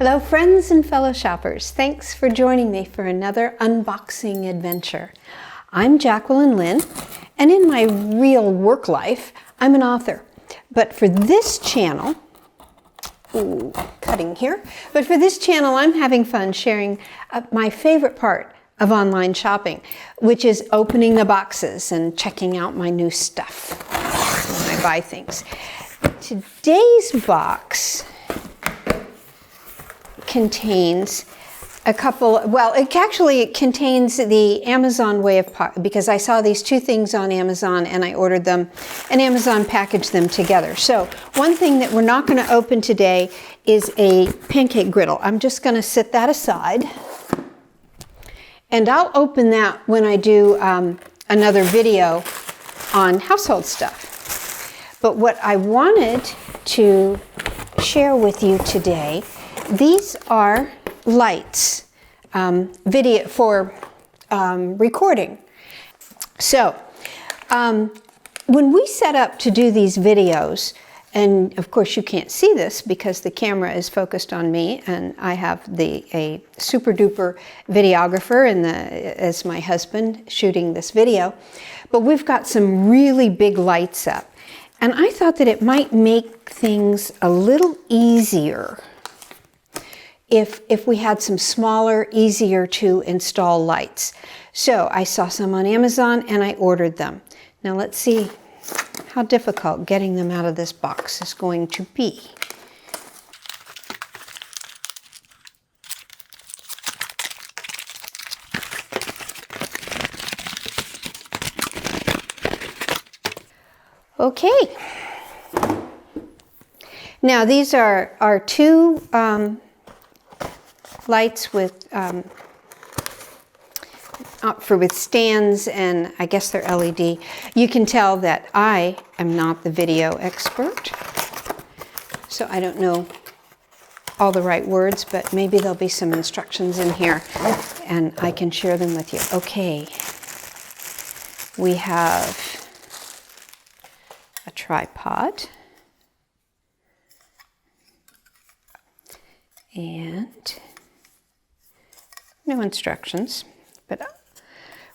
Hello friends and fellow shoppers. Thanks for joining me for another unboxing adventure. I'm Jacquelyn Lynn, and in my real work life, I'm an author. But for this channel, cutting here, but for this channel I'm having fun sharing my favorite part of online shopping, which is opening the boxes and checking out my new stuff when I buy things. Today's box contains a couple, well, it contains the Amazon way of, because I saw these two things on Amazon and I ordered them, and Amazon packaged them together. So one thing that we're not going to open today is a pancake griddle. I'm just going to set that aside, and I'll open that when I do another video on household stuff. But what I wanted to share with you today, these are lights, video for recording. So when we set up to do these videos, and of course you can't see this because the camera is focused on me, and I have a super duper videographer as my husband shooting this video, but we've got some really big lights up, and I thought that it might make things a little easier if we had some smaller, easier to install lights. So I saw some on Amazon and I ordered them. Now let's see how difficult getting them out of this box is going to be. Okay. Now these are two lights with stands, and I guess they're LED. You can tell that I am not the video expert, so I don't know all the right words, but maybe there'll be some instructions in here and I can share them with you. Okay, we have a tripod and no instructions, but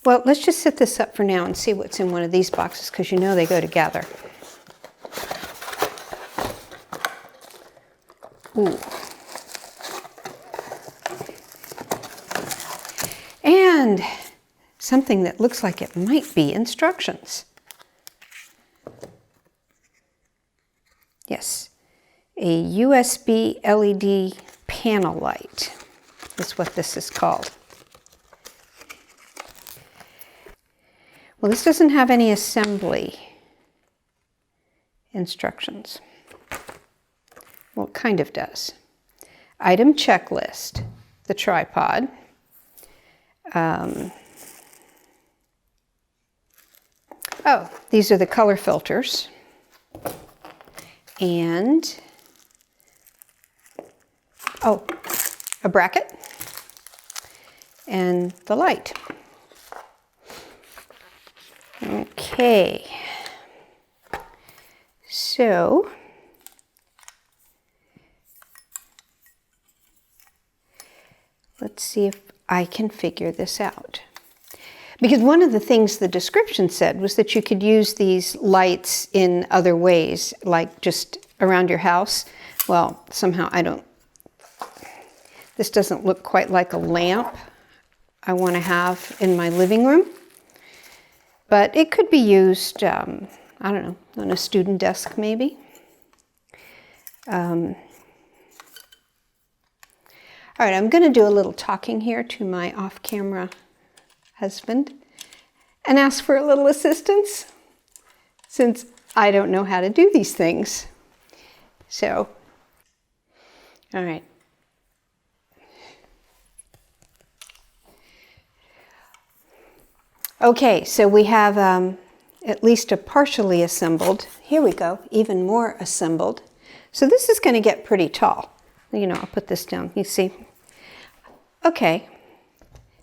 well, let's just set this up for now and see what's in one of these boxes, because you know they go together. Ooh. And something that looks like it might be instructions. Yes, a USB LED panel light is what this is called. Well, this doesn't have any assembly instructions. Well, it kind of does. Item checklist, the tripod. Oh, these are the color filters. And, oh, a bracket and the light. Okay, so let's see if I can figure this out. Because one of the things the description said was that you could use these lights in other ways, like just around your house. Well, somehow this doesn't look quite like a lamp I want to have in my living room. But it could be used, I don't know, on a student desk maybe. All right, I'm going to do a little talking here to my off-camera husband and ask for a little assistance, since I don't know how to do these things. So, all right. Okay, so we have at least a partially assembled. Here we go, even more assembled. So this is going to get pretty tall. You know, I'll put this down. You see? Okay.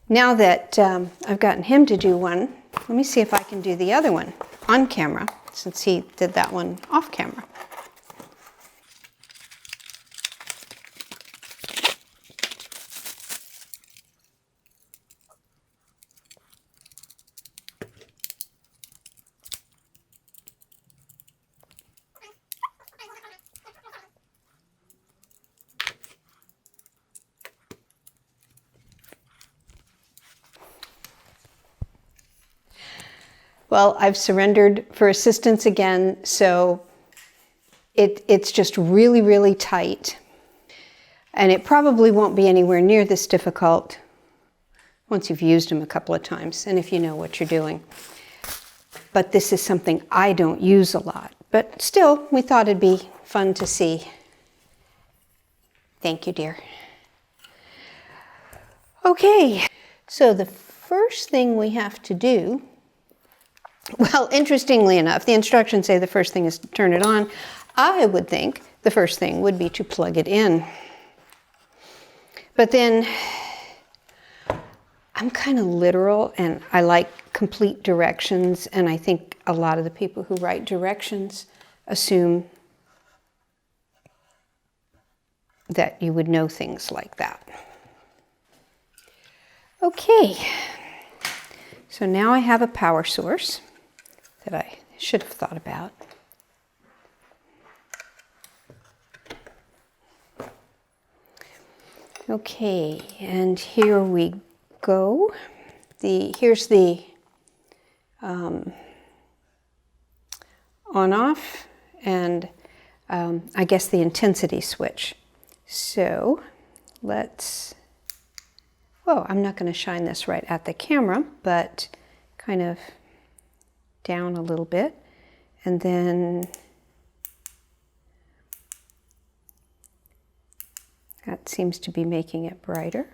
Now that I've gotten him to do one, let me see if I can do the other one on camera, since he did that one off camera. Well, I've surrendered for assistance again, so it's just really, really tight. And it probably won't be anywhere near this difficult once you've used them a couple of times and if you know what you're doing. But this is something I don't use a lot. But still, we thought it'd be fun to see. Thank you, dear. Okay, so the first thing we have to do, well, interestingly enough, the instructions say the first thing is to turn it on. I would think the first thing would be to plug it in. But then I'm kind of literal and I like complete directions, and I think a lot of the people who write directions assume that you would know things like that. Okay, so now I have a power source that I should have thought about. Okay, and here we go. Here's the on-off and I guess the intensity switch. So let's, well, I'm not going to shine this right at the camera, but kind of down a little bit, and then that seems to be making it brighter.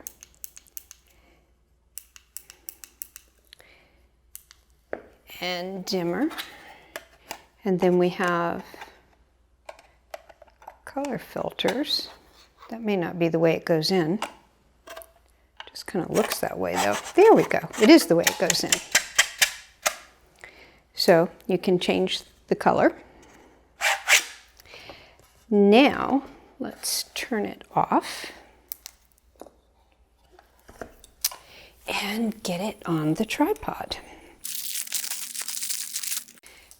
And dimmer. And then we have color filters. That may not be the way it goes in. Just kind of looks that way though. There we go. It is the way it goes in. So you can change the color. Now let's turn it off and get it on the tripod.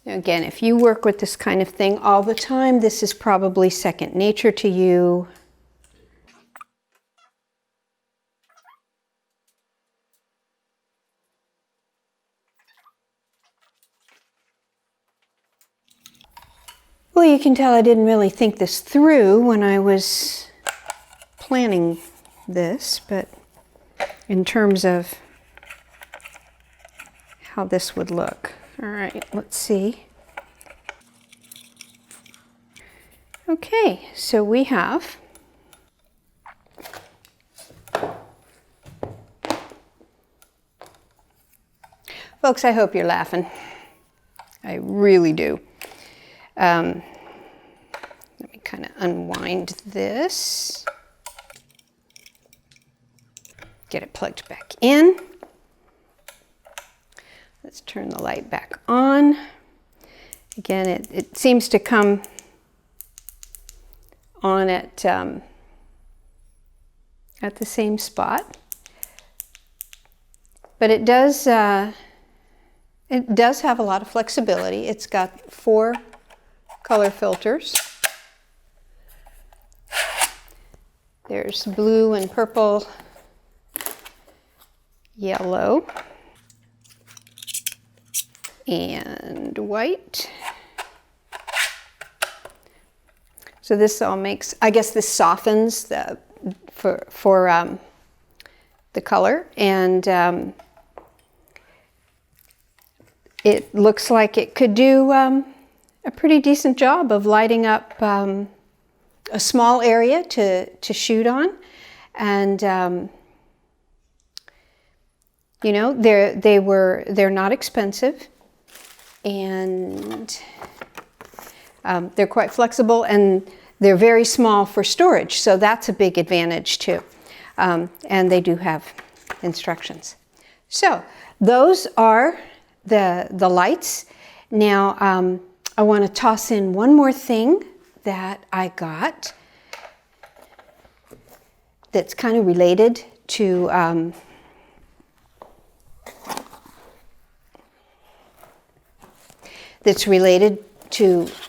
Now again, if you work with this kind of thing all the time, this is probably second nature to you. Well, you can tell I didn't really think this through when I was planning this, but in terms of how this would look. All right, let's see. Okay, so we have folks, I hope you're laughing. I really do. Let me kind of unwind this. Get it plugged back in. Let's turn the light back on. Again, it seems to come on at the same spot, but it does have a lot of flexibility. It's got 4 color filters. There's blue and purple, yellow, and white. So this all makes, I guess this softens the for the color, and it looks like it could do a pretty decent job of lighting up a small area to shoot on. And you know, they're not expensive, and they're quite flexible, and they're very small for storage, so that's a big advantage too. And they do have instructions. So those are the lights. Now I want to toss in one more thing that I got that's kind of related to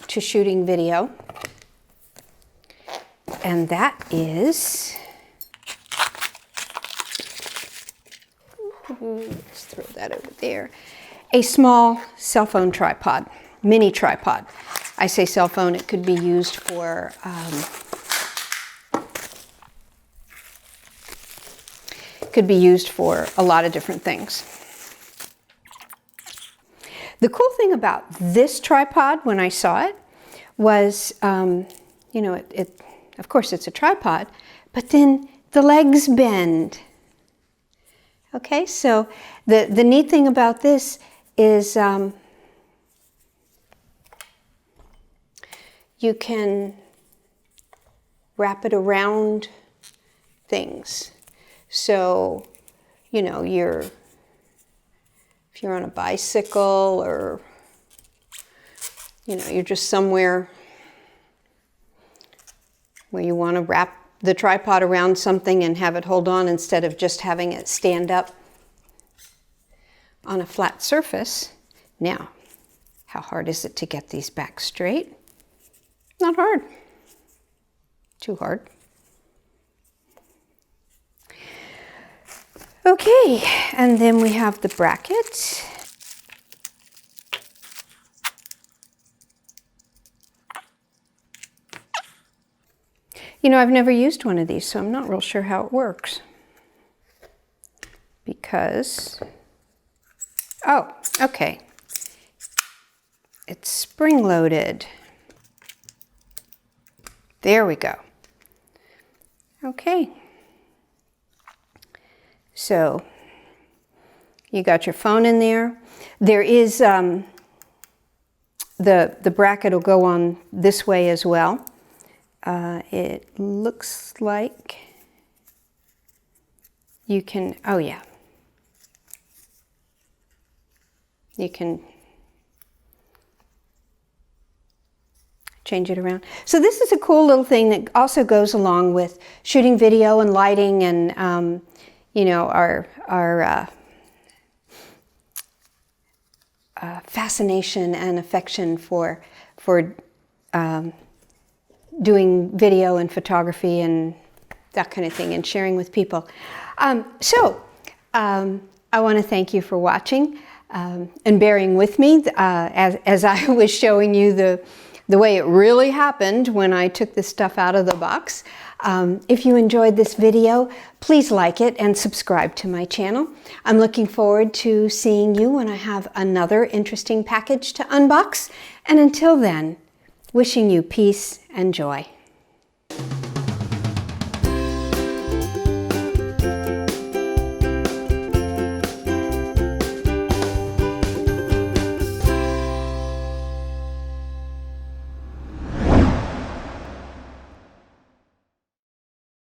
shooting video, and that is, let's throw that over there, a small cell phone tripod, mini tripod. I say cell phone, it could be used for a lot of different things. The cool thing about this tripod when I saw it was, you know, of course it's a tripod, but then the legs bend. Okay, so the neat thing about this is you can wrap it around things. So, you know, if you're on a bicycle or, you know, you're just somewhere where you want to wrap the tripod around something and have it hold on instead of just having it stand up on a flat surface. Now, how hard is it to get these back straight? Not hard. Too hard. Okay, and then we have the bracket. You know, I've never used one of these, so I'm not real sure how it works. Because, oh, okay. It's spring-loaded. There we go. Okay. So, you got your phone in there. There is, the bracket will go on this way as well. It looks like you can, oh yeah, you can change it around. So this is a cool little thing that also goes along with shooting video and lighting and, you know, our fascination and affection for doing video and photography and that kind of thing and sharing with people. I want to thank you for watching and bearing with me as I was showing you the way it really happened when I took this stuff out of the box. If you enjoyed this video, please like it and subscribe to my channel. I'm looking forward to seeing you when I have another interesting package to unbox. And until then, wishing you peace and joy.